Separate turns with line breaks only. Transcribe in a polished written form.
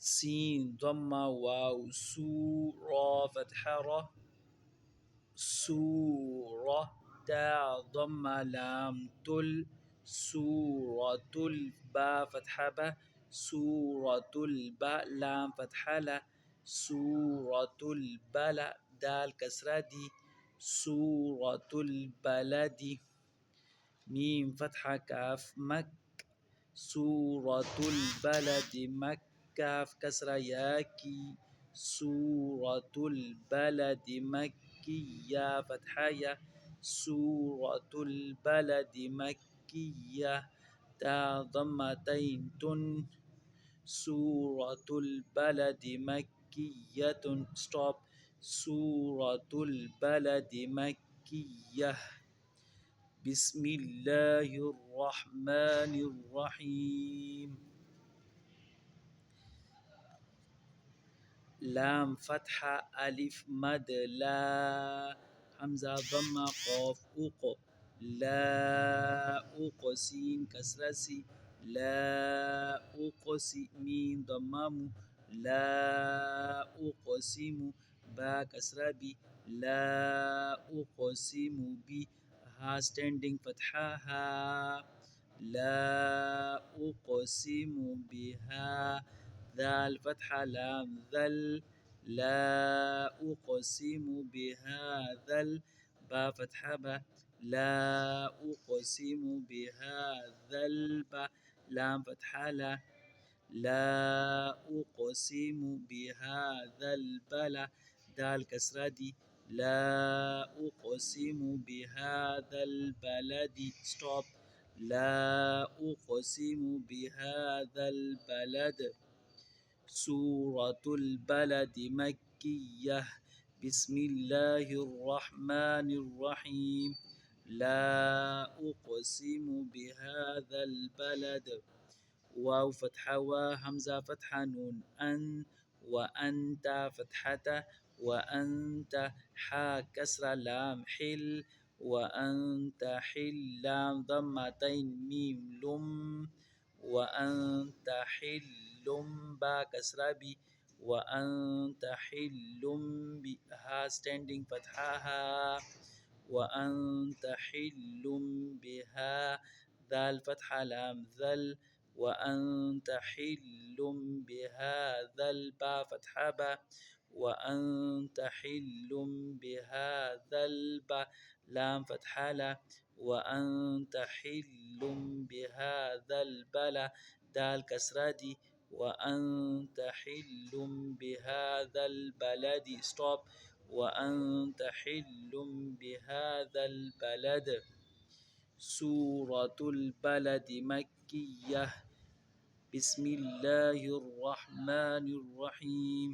scene ضمة वाव सूरा फ़तहा र सूरा ता ضمة लाम तुल सूरतुल बा फ़तहा बा सूरतुल बा लाम फ़तहा ला सूरतुल बला दाल कसरा दी सूरतुल बलदी मीम फ़तहा काफ मक सूरतुल बलद मक्का कसरा या की सूरतुल बलद मक्किया फ़तहा या सूरतुल बलद मक्किया ता ضمتين तुन सूरतुल बलद मक्कियतुन स्टॉप सूरतुल बलद मक्किया बिस्मिल्लाहिर्रहमानिर्रहीम लाम फ़तहा अलिफ मद ला हमज़ा ज़म्मा क़ाफ उक़ ला उक़ सीन कसरा सी ला उक़सी मीम ज़म्मा मु ला उक़सिमु बा कसरा बी ला उक़सिमु बी हा स्टैंडिंग फ़तहा हा ला उक़सिमु बिहा दाल फ़तहा लाम ज़ल ला उक़सिमु बिहाज़ल बा फ़तहा बा ला उक़सिमु बिहाज़ल बा लाम फ़तहा ला ला उक़सिमु बिहाज़ल बला दाल कसरा दी ला उक़सिमु बिहाज़ल बलदी स्टॉप ला उक़सिमु बिहाज़ल बलद सूरतुल बलद मक्किय्यह बिस्मिल्लाहिर्रहमानिर्रहीम ला उक़सिमु बिहाज़ल बलद वाव फ़तहा वा हमज़ा फ़तहा नून अन व अंता फ़तहता व अंत हा कसरा लाम हिल व अंत हिल लाम ضمتين मीम लुम व अंत हिल्लुम बा कसरा बी व अंत हिल्लुम बी हा स्टैंडिंग फ़तहा हा व अंत हिल्लुम बिहा दाल फ़तहा लाम ज़ल व अंत हिल्लुम बिहाज़ल बा फ़तहा बा व अंत हिल्लुम बिहाज़ल बा लाम फ़तहा ला व अंत हिल्लुम बिहाज़ल बला दाल कसरा दी व अंत हिल्लुम बिहाज़ल बलदी स्टॉप व अंत हिल्लुम बिहाज़ल बलद सूरतुल बलद मक्किय्यह बिस्मिल्लाहिर्रहमानिर्रहीम